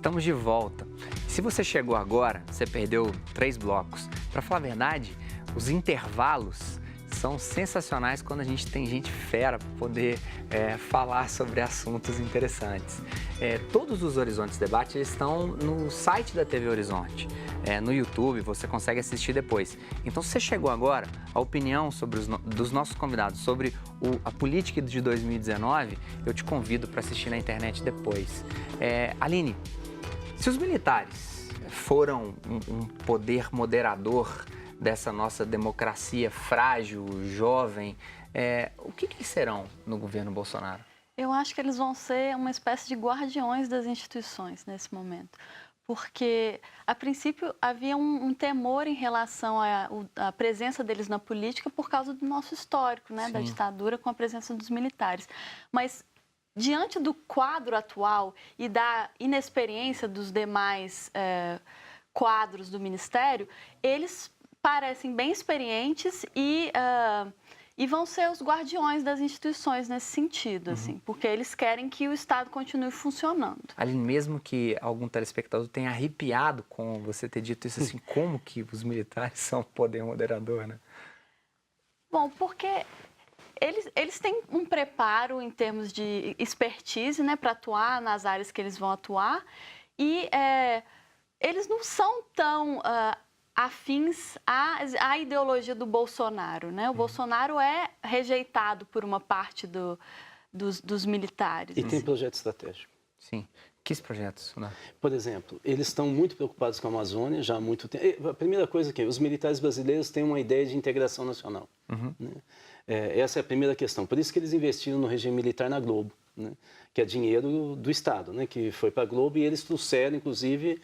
Estamos de volta. Se você chegou agora, você perdeu 3 blocos. Para falar a verdade, os intervalos são sensacionais quando a gente tem gente fera para poder falar sobre assuntos interessantes. Todos os Horizontes Debates estão no site da TV Horizonte. No YouTube, você consegue assistir depois. Então, se você chegou agora, a opinião dos nossos convidados sobre a política de 2019, eu te convido para assistir na internet depois. Aline, se os militares foram um poder moderador dessa nossa democracia frágil, jovem, o que eles serão no governo Bolsonaro? Eu acho que eles vão ser uma espécie de guardiões das instituições nesse momento. Porque, a princípio, havia um temor em relação à presença deles na política por causa do nosso histórico, né, da ditadura com a presença dos militares. Mas, diante do quadro atual e da inexperiência dos demais quadros do Ministério, eles parecem bem experientes e vão ser os guardiões das instituições nesse sentido, assim, porque eles querem que o Estado continue funcionando. Aline, mesmo que algum telespectador tenha arrepiado com você ter dito isso assim, como que os militares são poder moderador, né? Bom, porque eles têm um preparo em termos de expertise, né, para atuar nas áreas que eles vão atuar e eles não são tão afins à ideologia do Bolsonaro, né? O Bolsonaro é rejeitado por uma parte dos militares. E tem projeto estratégico. Sim. Que projetos, né? Por exemplo, eles estão muito preocupados com a Amazônia já há muito tempo. A primeira coisa que os militares brasileiros têm uma ideia de integração nacional. Né? Essa é a primeira questão. Por isso que eles investiram no regime militar na Globo, né? Que é dinheiro do Estado, né? Que foi para a Globo e eles trouxeram, inclusive,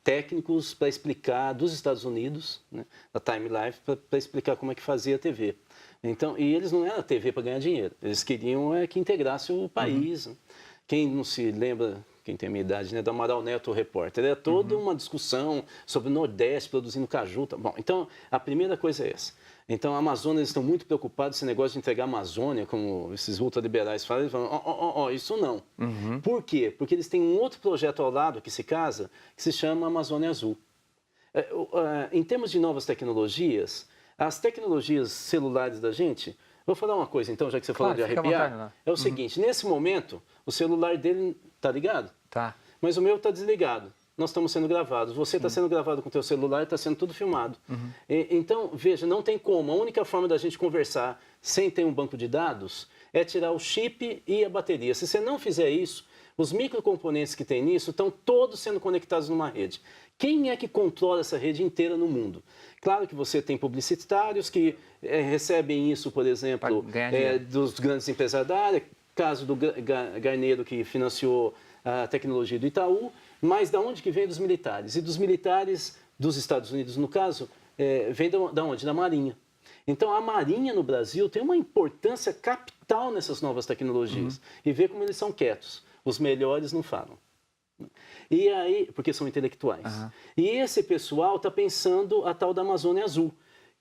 técnicos para explicar dos Estados Unidos, né, da Time Life, para explicar como é que fazia a TV. Então, e eles não eram a TV para ganhar dinheiro, eles queriam que integrasse o país. Quem não se lembra, quem tem a minha idade, né, do Amaral Neto, o repórter, era toda uma discussão sobre o Nordeste produzindo caju. Bom, então, a primeira coisa é essa. Então, a Amazônia, eles estão muito preocupados com esse negócio de entregar a Amazônia, como esses ultraliberais falam, eles falam, isso não. Por quê? Porque eles têm um outro projeto ao lado que se casa, que se chama Amazônia Azul. Em termos de novas tecnologias, as tecnologias celulares da gente... Vou falar uma coisa, então, já que você falou de arrepiar. Vontade, é o seguinte, nesse momento, o celular dele está ligado? Tá. Mas o meu está desligado. Nós estamos sendo gravados. Você está sendo gravado com o teu celular e está sendo tudo filmado. Então, veja, não tem como. A única forma da gente conversar sem ter um banco de dados é tirar o chip e a bateria. Se você não fizer isso, os microcomponentes que tem nisso estão todos sendo conectados numa rede. Quem é que controla essa rede inteira no mundo? Claro que você tem publicitários que recebem isso, por exemplo, dos grandes empresários da área, caso do Garneiro, que financiou a tecnologia do Itaú, mas da onde que vem dos militares? E dos militares dos Estados Unidos, no caso, vem da onde? Da Marinha. Então, a Marinha no Brasil tem uma importância capital nessas novas tecnologias. E vê como eles são quietos. Os melhores não falam. E aí, porque são intelectuais. E esse pessoal está pensando a tal da Amazônia Azul,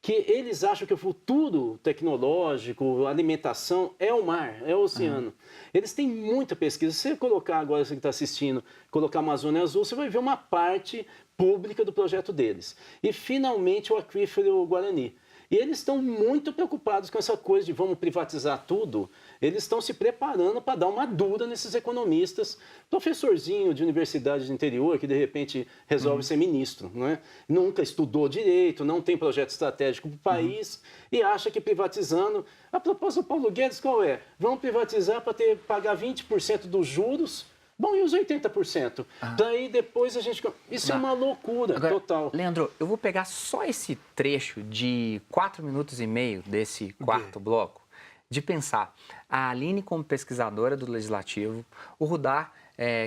que eles acham que o futuro tecnológico, a alimentação, é o mar, é o oceano. Eles têm muita pesquisa. Se você colocar agora, você que está assistindo, colocar Amazônia Azul, você vai ver uma parte pública do projeto deles. E, finalmente, o aquífero Guarani. E eles estão muito preocupados com essa coisa de vamos privatizar tudo. Eles estão se preparando para dar uma dura nesses economistas. Professorzinho de universidade do interior que, de repente, resolve ser ministro. Não é? Nunca estudou direito, não tem projeto estratégico para o país e acha que privatizando... A proposta do Paulo Guedes qual é? Vamos privatizar para pagar 20% dos juros... Bom, e os 80%? Daí depois a gente... Isso é uma loucura total. Leandro, eu vou pegar só esse trecho de 4 minutos e meio desse quarto bloco, de pensar. A Aline como pesquisadora do Legislativo, o Rudar,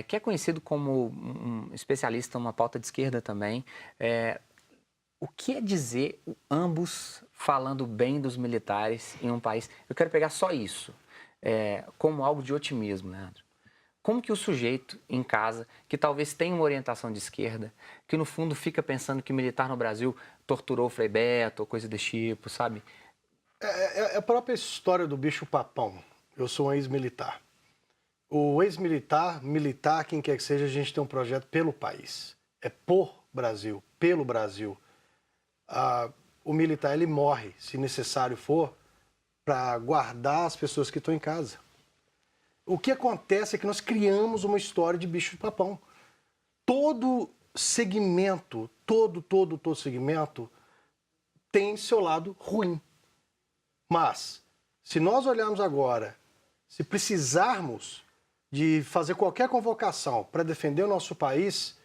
que é conhecido como um especialista em uma pauta de esquerda também. O que é dizer ambos falando bem dos militares em um país? Eu quero pegar só isso, como algo de otimismo, Leandro. Como que o sujeito em casa, que talvez tenha uma orientação de esquerda, que no fundo fica pensando que militar no Brasil torturou o Frei Beto ou coisa desse tipo, sabe? É a própria história do bicho-papão. Eu sou um ex-militar. O ex-militar, militar, quem quer que seja, a gente tem um projeto pelo país. É por Brasil, pelo Brasil. O militar, ele morre, se necessário for, para guardar as pessoas que estão em casa. O que acontece é que nós criamos uma história de bicho de papão. Todo segmento, todo segmento tem seu lado ruim. Mas, se nós olharmos agora, se precisarmos de fazer qualquer convocação para defender o nosso país,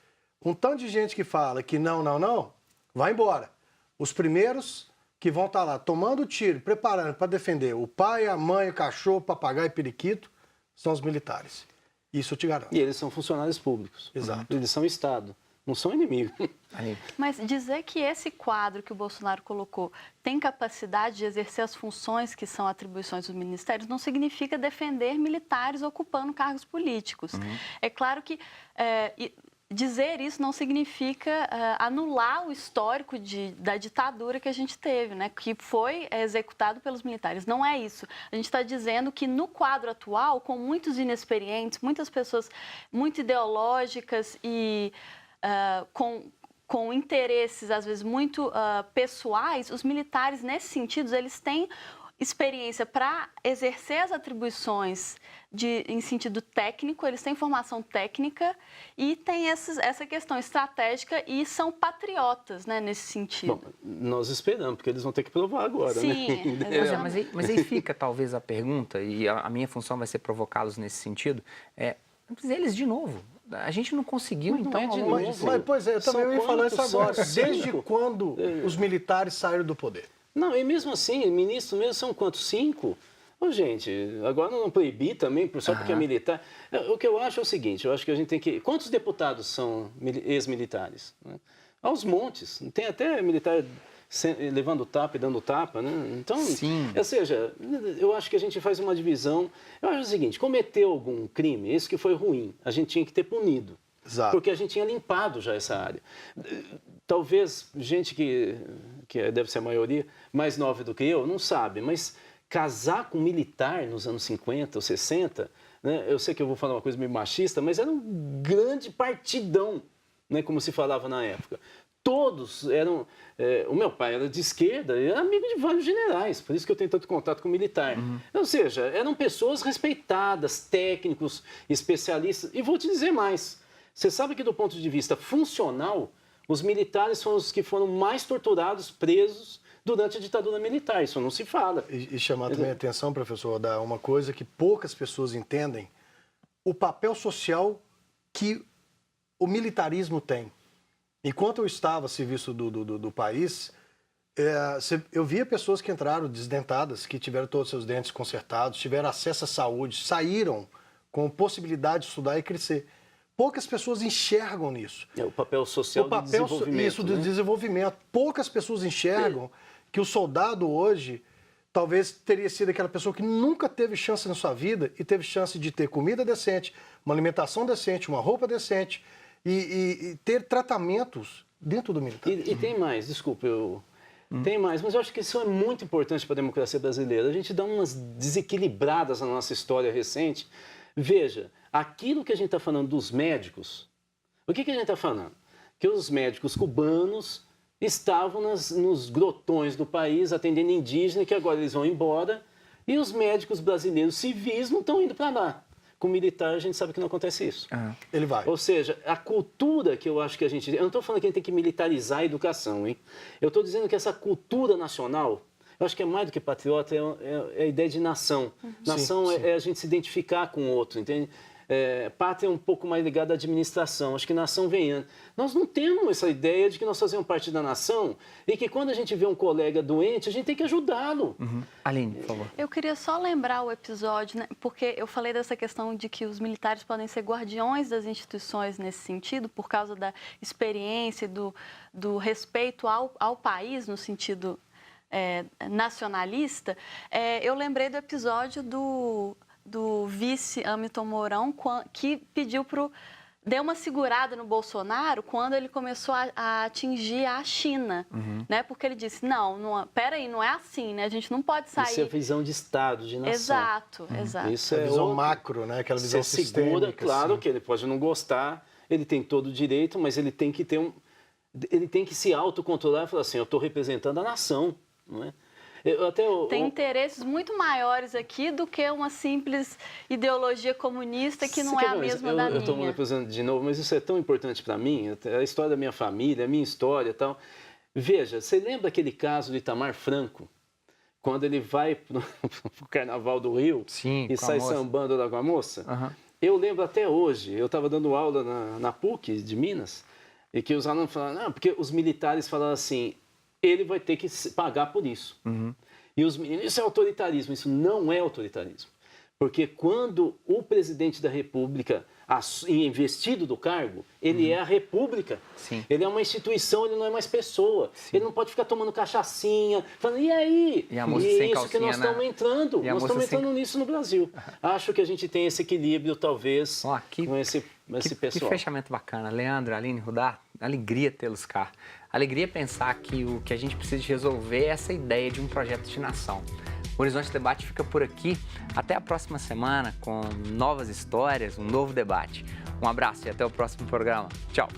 um tanto de gente que fala que não, vai embora. Os primeiros que vão estar lá tomando tiro, preparando para defender o pai, a mãe, o cachorro, o papagaio e periquito, são os militares. Isso eu te garanto. E eles são funcionários públicos. Exato. Eles são Estado, não são inimigo. Mas dizer que esse quadro que o Bolsonaro colocou tem capacidade de exercer as funções que são atribuições dos ministérios não significa defender militares ocupando cargos políticos. É claro que dizer isso não significa anular o histórico da ditadura que a gente teve, né? Que foi executado pelos militares. Não é isso. A gente está dizendo que no quadro atual, com muitos inexperientes, muitas pessoas muito ideológicas e com interesses, às vezes, muito pessoais, os militares, nesse sentido, eles têm experiência para exercer as atribuições em sentido técnico, eles têm formação técnica e têm essa questão estratégica e são patriotas, né, nesse sentido. Bom, nós esperamos, porque eles vão ter que provar agora, Sim, né? Mas aí fica talvez a pergunta, e a minha função vai ser provocá-los nesse sentido, eles de novo. A gente não conseguiu, Mas não então... é de novo. Mas, pois é, eu também ia falar isso agora. Desde Cinco. quando os militares saíram do poder? Não, e mesmo assim, ministros mesmo são quantos? 5? Ô, gente, agora não proibir também, só porque é militar. O que eu acho é o seguinte, eu acho que a gente tem que... Quantos deputados são ex-militares? Aos montes. Tem até militar levando tapa e dando tapa, né? Então, Sim. Ou seja, eu acho que a gente faz uma divisão. Eu acho o seguinte, cometeu algum crime, esse que foi ruim, a gente tinha que ter punido. Exato. Porque a gente tinha limpado já essa área. Talvez gente que deve ser a maioria, mais nova do que eu, não sabe, mas casar com militar nos anos 50 ou 60, né, eu sei que eu vou falar uma coisa meio machista, mas era um grande partidão, né, como se falava na época. Todos eram... o meu pai era de esquerda e era amigo de vários generais, por isso que eu tenho tanto contato com militar. Ou seja, eram pessoas respeitadas, técnicos, especialistas. E vou te dizer mais, você sabe que do ponto de vista funcional, os militares foram os que foram mais torturados, presos durante a ditadura militar. Isso não se fala. E chamar também a atenção, professor, Oda, uma coisa que poucas pessoas entendem, o papel social que o militarismo tem. Enquanto eu estava a serviço do país, eu via pessoas que entraram desdentadas, que tiveram todos os seus dentes consertados, tiveram acesso à saúde, saíram com possibilidade de estudar e crescer. Poucas pessoas enxergam nisso. O papel social do desenvolvimento. Isso, do desenvolvimento. Poucas pessoas enxergam que o soldado hoje talvez teria sido aquela pessoa que nunca teve chance na sua vida e teve chance de ter comida decente, uma alimentação decente, uma roupa decente e ter tratamentos dentro do militar. E tem mais, desculpa, tem mais, mas eu acho que isso é muito importante para a democracia brasileira. A gente dá umas desequilibradas na nossa história recente. Veja, aquilo que a gente está falando dos médicos, o que a gente está falando? Que os médicos cubanos estavam nos grotões do país atendendo indígena, que agora eles vão embora, e os médicos brasileiros civis não estão indo para lá. Com militar, a gente sabe que não acontece isso. Ele vai. Ou seja, a cultura que eu acho que a gente... Eu não estou falando que a gente tem que militarizar a educação, hein? Eu estou dizendo que essa cultura nacional, eu acho que é mais do que patriota, é a ideia de nação. Nação sim. é a gente se identificar com o outro, entende? Pátria é um pouco mais ligada à administração, acho que nação vem antes. Nós não temos essa ideia de que nós fazemos parte da nação e que quando a gente vê um colega doente, a gente tem que ajudá-lo. Aline, por favor. Eu queria só lembrar o episódio, né, porque eu falei dessa questão de que os militares podem ser guardiões das instituições nesse sentido, por causa da experiência, do respeito ao país, no sentido nacionalista. Eu lembrei do episódio do vice Hamilton Mourão, que pediu para deu uma segurada no Bolsonaro quando ele começou a atingir a China, né? Porque ele disse, peraí, não é assim, né? A gente não pode sair... Isso é visão de Estado, de nação. Exato, exato. Isso A é visão outro. macro, né? Aquela visão Você segura, sistêmica. claro assim. que ele pode não gostar, ele tem todo o direito, mas ele tem que ter ele tem que se autocontrolar e falar assim, eu estou representando a nação, não é? Tem interesses muito maiores aqui do que uma simples ideologia comunista que não é a mesma da minha. Eu estou monopolizando de novo, mas isso é tão importante para mim, a história da minha família, a minha história e tal. Veja, você lembra aquele caso do Itamar Franco? Quando ele vai para o Carnaval do Rio e sai sambando lá com a moça? Uhum. Eu lembro até hoje, eu estava dando aula na PUC de Minas, e que os alunos falaram, não, porque os militares falaram assim, ele vai ter que pagar por isso. Uhum. E os meninos, isso é autoritarismo, isso não é autoritarismo. Porque quando o presidente da República é investido do cargo, ele é a República. Sim. Ele é uma instituição, ele não é mais pessoa. Sim. Ele não pode ficar tomando cachaçinha, falando, e aí? E a moça e sem isso que nós estamos entrando. Nós estamos entrando nisso no Brasil. Acho que a gente tem esse equilíbrio, talvez, com esse pessoal. Que fechamento bacana. Leandro, Aline, Rudá, alegria tê-los cá. Alegria pensar que o que a gente precisa de resolver é essa ideia de um projeto de nação. O Horizonte Debate fica por aqui. Até a próxima semana com novas histórias, um novo debate. Um abraço e até o próximo programa. Tchau!